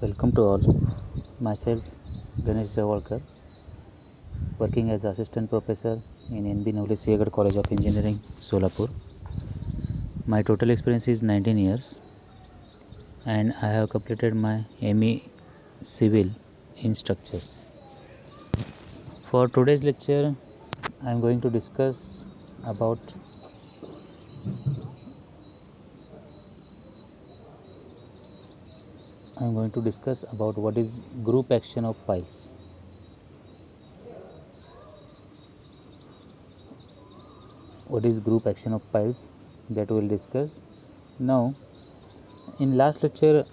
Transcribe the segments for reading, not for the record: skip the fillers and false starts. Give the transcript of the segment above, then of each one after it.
Welcome to all. Myself, Ganesh Javalkar, working as assistant professor in NB Navle Siagar College of Engineering, Solapur. My total experience is 19 years, and I have completed my ME Civil in Structures. For today's lecture, I am going to discuss about what is group action of piles. What is group action of piles, that we will discuss. Now, in last lecture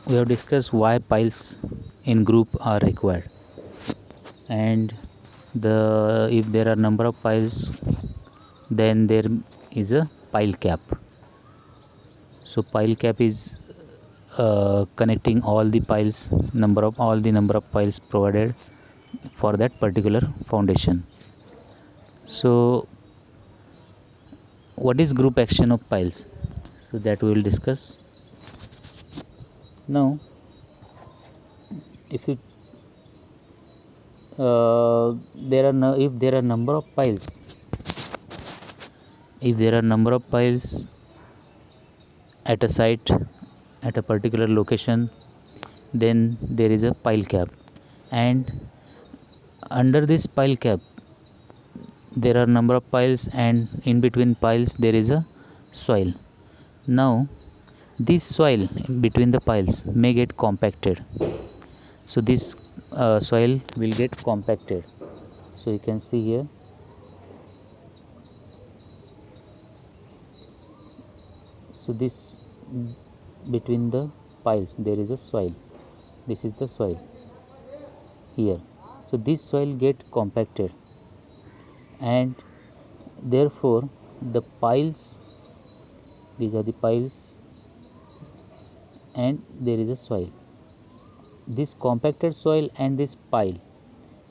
we have discussed why piles in group are required, and if there are number of piles, then there is a pile cap. So pile cap is connecting all the number of piles provided for that particular foundation. So what is group action of piles? So that we will discuss. Now, if there are number of piles, at a site, at a particular location, then there is a pile cap, and under this pile cap there are number of piles, and in between piles there is a soil. Now this soil between the piles may get compacted. So this soil will get compacted. So you can see here, so this between the piles there is a soil. This is the soil here. So this soil get compacted, and therefore the piles, these are the piles, and there is a soil. This compacted soil and this pile,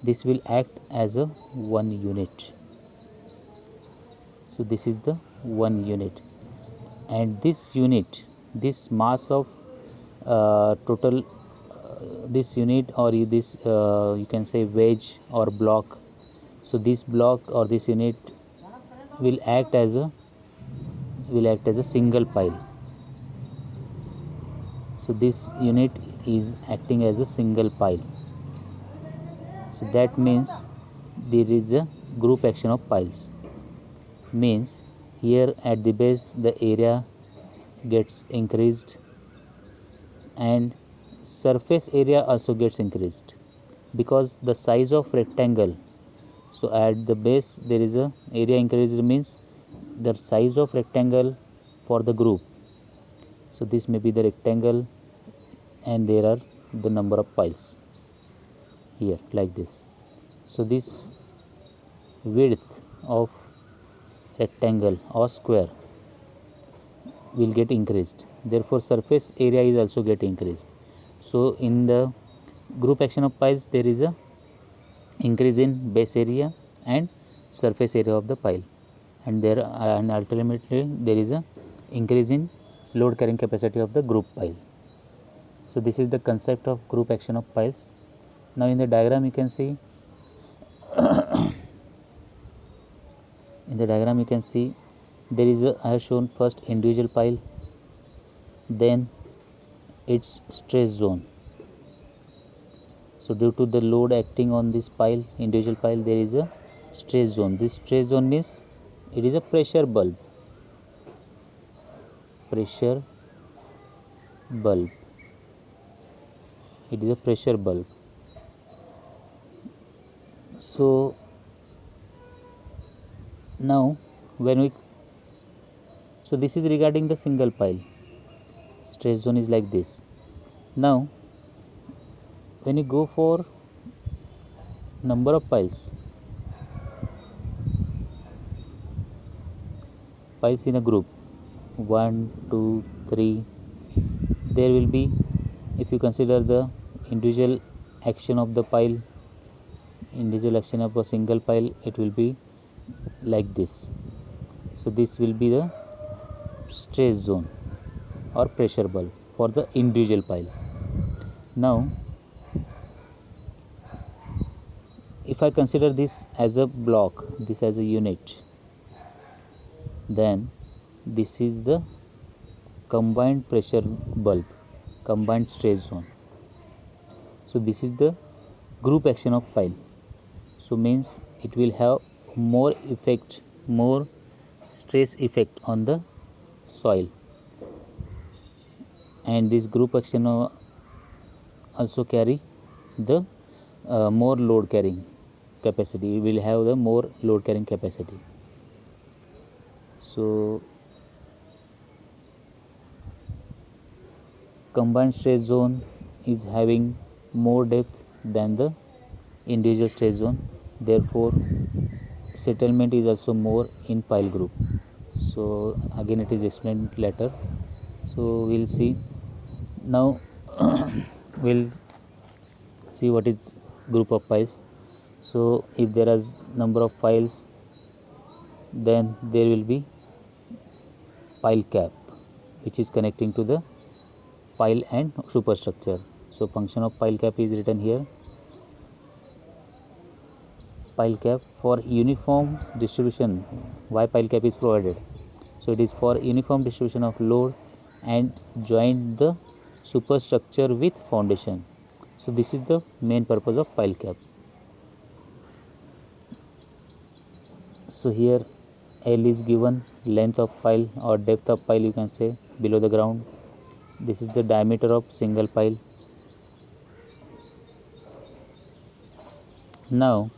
this will act as a one unit. So this is the one unit, and this unit, this mass of total this unit, or this you can say wedge or block. So this block or this unit will act as a single pile. So this unit is acting as a single pile. So that means there is a group action of piles. Means here at the base the area gets increased, and surface area also gets increased, because the size of rectangle. So at the base there is a area increased, means the size of rectangle for the group. So this may be the rectangle, and there are the number of piles here like this. So this width of rectangle or square will get increased, therefore surface area is also get increased. So in the group action of piles there is a increase in base area and surface area of the pile, and ultimately there is a increase in load carrying capacity of the group pile. So this is the concept of group action of piles. Now in the diagram you can see there is I have shown first individual pile, then its stress zone. So due to the load acting on this pile, individual pile, there is a stress zone. This stress zone means it is a pressure bulb. It is a pressure bulb. So now so this is regarding the single pile. Stress zone is like this. Now when you go for number of piles in a group, 1, 2, 3, there will be, if you consider the individual action of the pile, individual action of a single pile, it will be like this. So this will be the stress zone or pressure bulb for the individual pile. Now if I consider this as a block, this as a unit, then this is the combined pressure bulb, combined stress zone. So this is the group action of pile. So means it will have more effect, more stress effect on the soil, and this group action also carry the more load carrying capacity. It will have the more load carrying capacity. So combined stress zone is having more depth than the individual stress zone, therefore settlement is also more in pile group. So again it is explained later. So we'll see now. We'll see what is group of piles. So if there is number of piles, then there will be pile cap which is connecting to the pile and superstructure. So function of pile cap is written here. Pile cap for uniform distribution. Why pile cap is provided? So it is for uniform distribution of load and join the superstructure with foundation. So this is the main purpose of pile cap. So here L is given, length of pile or depth of pile you can say, below the ground. This is the diameter of single pile. Now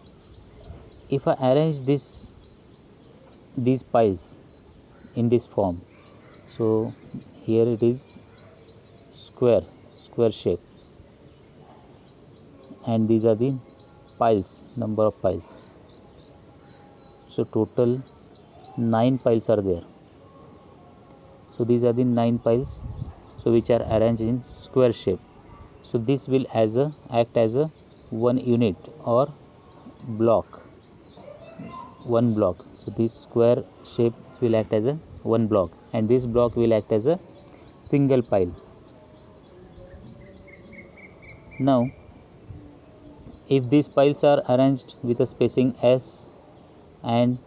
if I arrange these piles in this form, so here it is square shape, and these are the piles, number of piles. So total 9 piles are there. So these are the 9 piles, so which are arranged in square shape. So this will act as a one unit or block, one block. So this square shape will act as a one block, and this block will act as a single pile. Now if these piles are arranged with a spacing S, and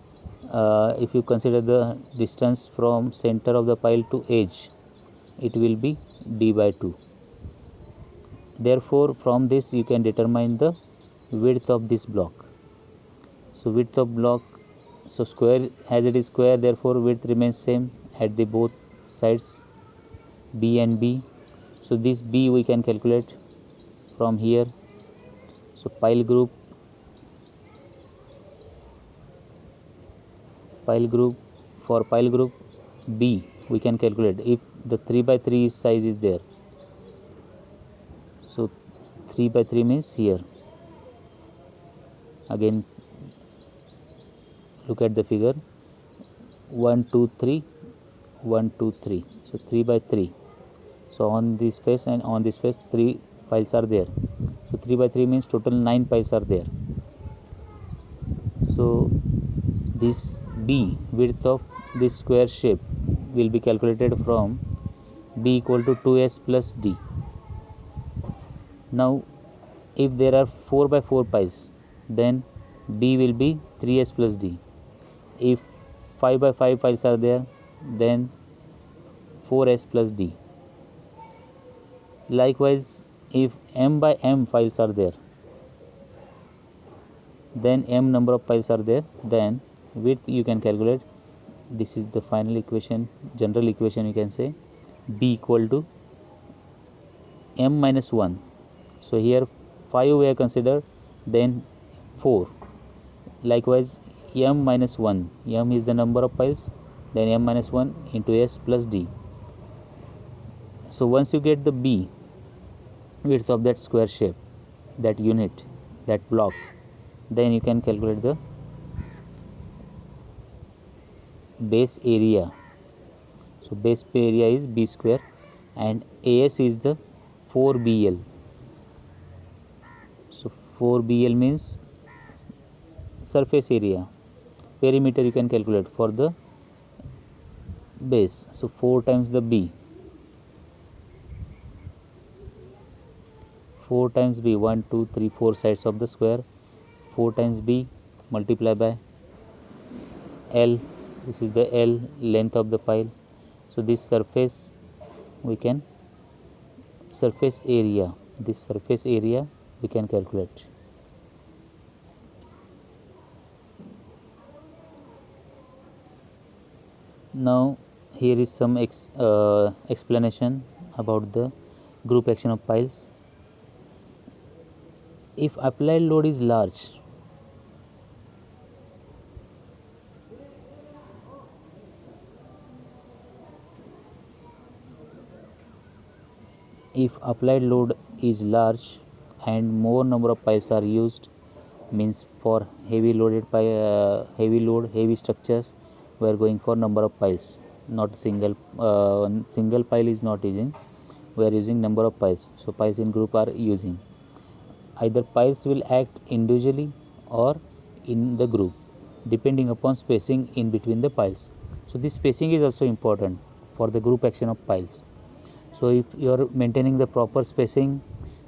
if you consider the distance from center of the pile to edge, it will be d by 2. Therefore from this you can determine the width of this block. So width of block, so square, as it is square, therefore width remains same at the both sides, B and B. So this B we can calculate from here. So pile group for pile group B we can calculate if the 3 by 3 size is there. So 3 by 3 means here, again look at the figure, 1 2 3 1 2 3, so 3 by 3. So on this space and on this space 3 piles are there. So 3 by 3 means total 9 piles are there. So this B, width of this square shape, will be calculated from B equal to 2S plus D. Now if there are 4 by 4 piles, then B will be 3S plus D. If 5 by 5 piles are there, then 4S plus D. Likewise, if M by M piles are there, then M number of piles are there, then width you can calculate. This is the final equation, general equation you can say, B equal to M minus 1. So here 5 we have considered, then 4. Likewise M minus 1, M is the number of piles, then M minus 1 into S plus D. So once you get the B, width of that square shape, that unit, that block, then you can calculate the base area. So base area is B square, and AS is the 4BL. So 4BL means surface area. Perimeter you can calculate for the base. So 4 times the B. 4 times b, 1 2 3 4 sides of the square, 4 times b multiply by L, this is the L length of the pile. So this surface we can surface area, this surface area we can calculate. Now here is some explanation about the group action of piles. If applied load is large, if applied load is large and more number of piles are used, means for heavy load heavy structures we are going for number of piles, not single pile is not using, we are using number of piles. So piles in group are using, either piles will act individually or in the group depending upon spacing in between the piles. So this spacing is also important for the group action of piles. So if you are maintaining the proper spacing,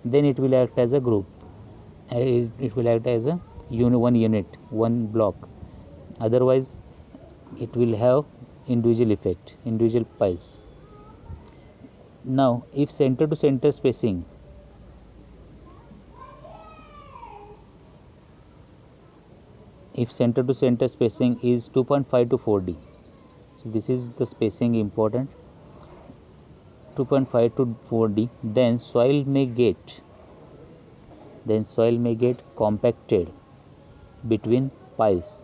then it will act as a group, it will act as a one unit, one block. Otherwise it will have individual effect, individual piles. Now if center to center spacing, if center to center spacing is 2.5 to 4D, so this is the spacing important, 2.5 to 4D, then soil may get compacted between piles,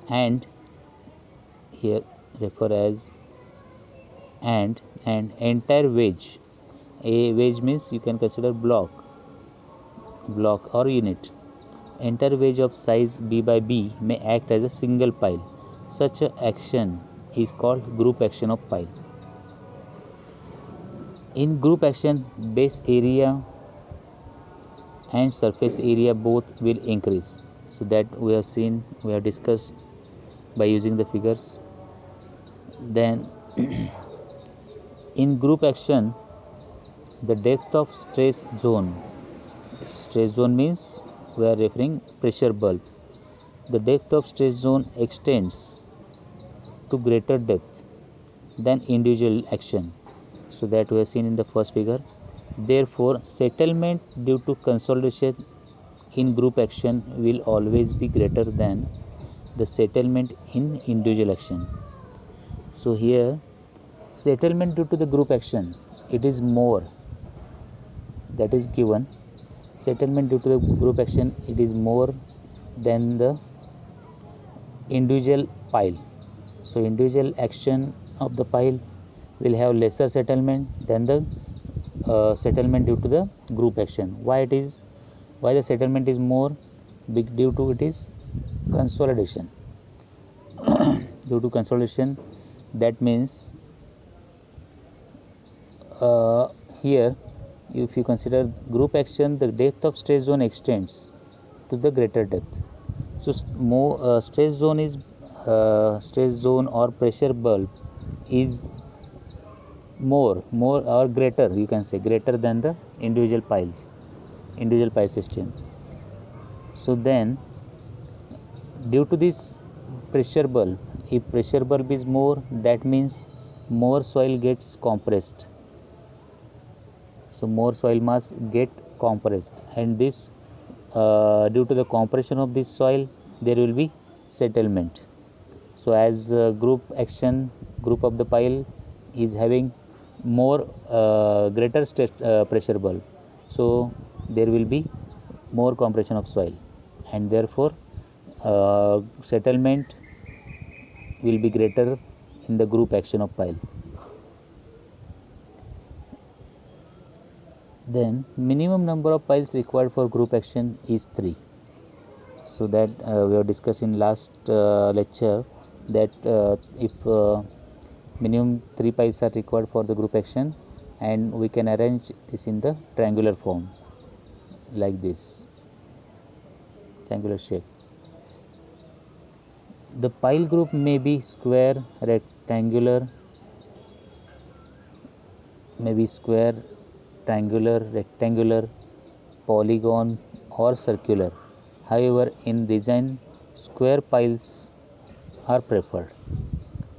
and here refer as and entire wedge, a wedge means you can consider block or unit, entire wedge of size b by b may act as a single pile. Such a action is called group action of pile. In group action, base area and surface area both will increase. So that we have discussed by using the figures. Then in group action, the depth of stress zone means we are referring pressure bulb, the depth of stress zone extends to greater depth than individual action. So that we have seen in the first figure. Therefore settlement due to consolidation in group action will always be greater than the settlement in individual action. So here settlement due to the group action, it is more, that is given, settlement due to the group action, it is more than the individual pile. So individual action of the pile will have lesser settlement than the settlement due to the group action. Why the settlement is more? Due to it is consolidation. Due to consolidation, that means here if you consider group action, the depth of stress zone extends to the greater depth. So more stress zone or pressure bulb is more or greater, you can say greater than the individual pile system. So then due to this pressure bulb, if pressure bulb is more, that means more soil gets compressed. So more soil mass get compressed, and this due to the compression of this soil there will be settlement. So as group of the pile is having more greater pressure bulb, so there will be more compression of soil, and therefore settlement will be greater in the group action of pile. Then minimum number of piles required for group action is 3. So that we have discussed in last lecture that if minimum 3 piles are required for the group action, and we can arrange this in the triangular form like this, triangular shape. The pile group may be square, rectangular, triangular, rectangular, polygon or circular. However, in design, square piles are preferred.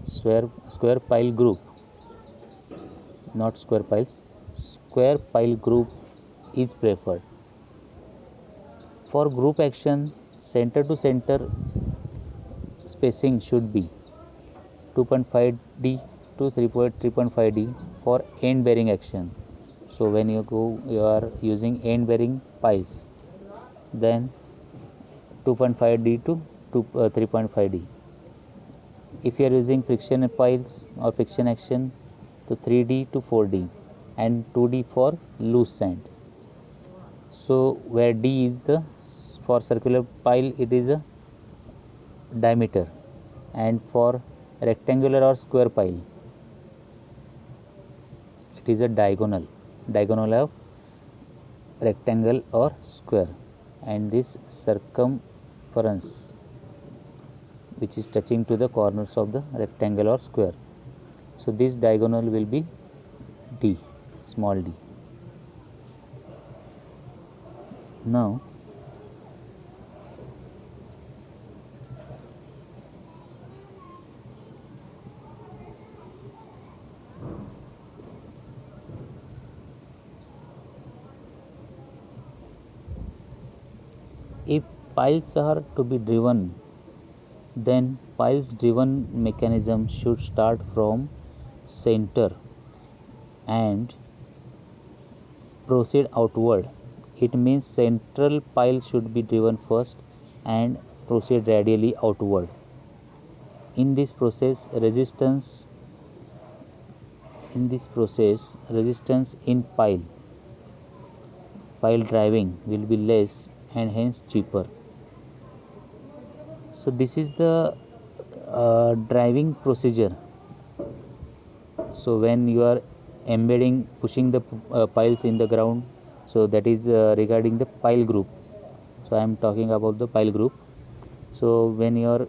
Square pile group, not square piles, square pile group is preferred. For group action, center to center spacing should be 2.5D to 3.5D for end bearing action. So when you are using end bearing piles, then 2.5D to 3.5D. If you are using friction piles or friction action, to 3D to 4D and 2D for loose sand. So where D is the for circular pile, it is a diameter, and for rectangular or square pile, it is a diagonal of rectangle or square, and this circumference which is touching to the corners of the rectangle or square. So this diagonal will be D, small d. Now if piles are to be driven, then piles driven mechanism should start from center and proceed outward. It means central pile should be driven first and proceed radially outward. In this process, resistance in pile driving will be less and hence cheaper. So this is the driving procedure. So when you are pushing the piles in the ground, so that is regarding the pile group. So I am talking about the pile group. So when you are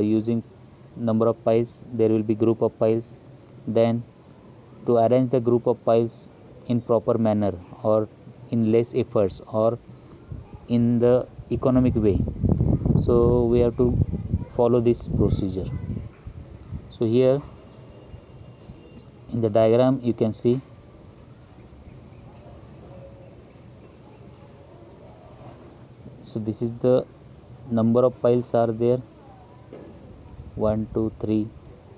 using number of piles, there will be group of piles. Then to arrange the group of piles in proper manner or in less efforts or in the economic way, so we have to follow this procedure. So here in the diagram you can see so this is the number of piles are there, 1 2 3,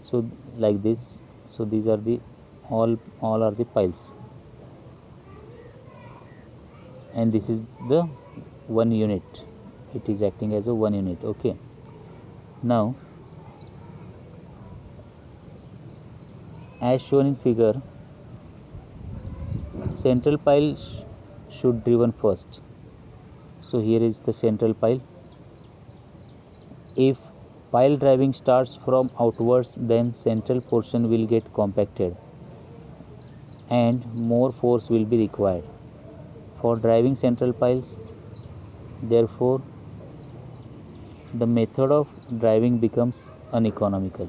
so like this. So these are the all are the piles, and this is the 1 unit. It is acting as a 1 unit. Okay, now as shown in figure, central pile should driven first. So here is the central pile. If pile driving starts from outwards, then central portion will get compacted and more force will be required for driving central piles. Therefore, the method of driving becomes uneconomical.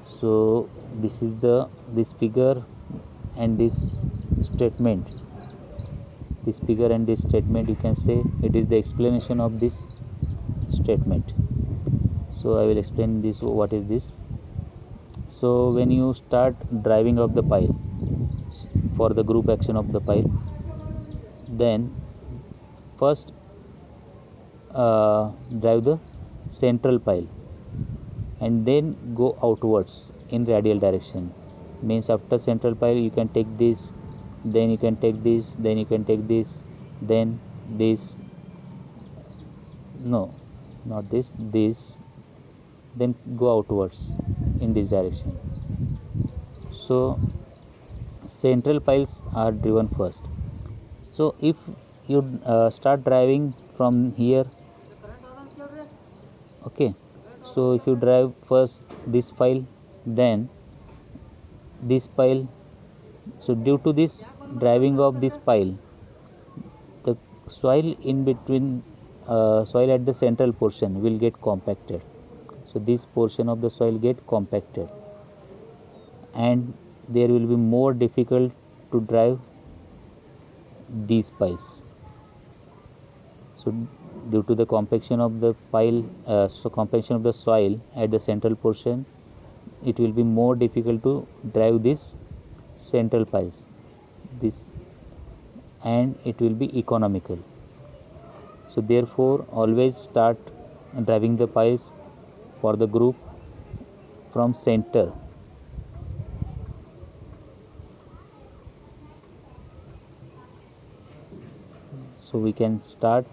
So this is this figure and this statement. This figure and this statement, you can say it is the explanation of this statement. So I will explain this. What is this? So when you start driving of the pile for the group action of the pile, then first drive the central pile and then go outwards in radial direction. Means after central pile you can take this, then you can take this, then you can take this, then this, no, not this, then go outwards in this direction. So central piles are driven first. So if you start driving from here, okay, so if you drive first this pile, then this pile, so due to this driving of this pile, the soil in between soil at the central portion will get compacted. So this portion of the soil get compacted and there will be more difficult to drive these piles. So due to the compaction of the pile, compaction of the soil at the central portion, it will be more difficult to drive these central piles, and it will be economical. So therefore always start driving the piles for the group from center. So we can start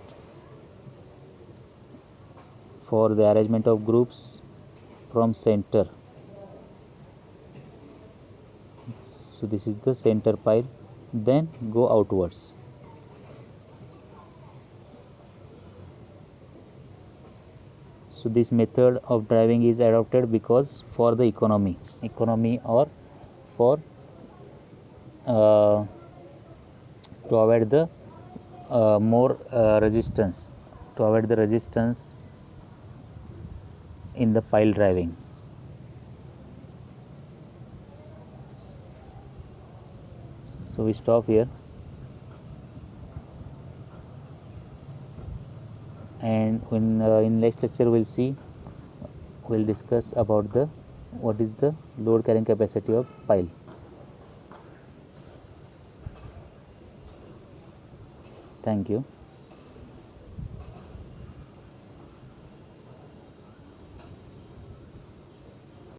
for the arrangement of groups from center. So this is the center pile, then go outwards. So this method of driving is adopted because for the economy or for to avoid the more resistance, to avoid the resistance in the pile driving. So we stop here, and in next lecture we'll discuss about the what is the load carrying capacity of pile. Thank you.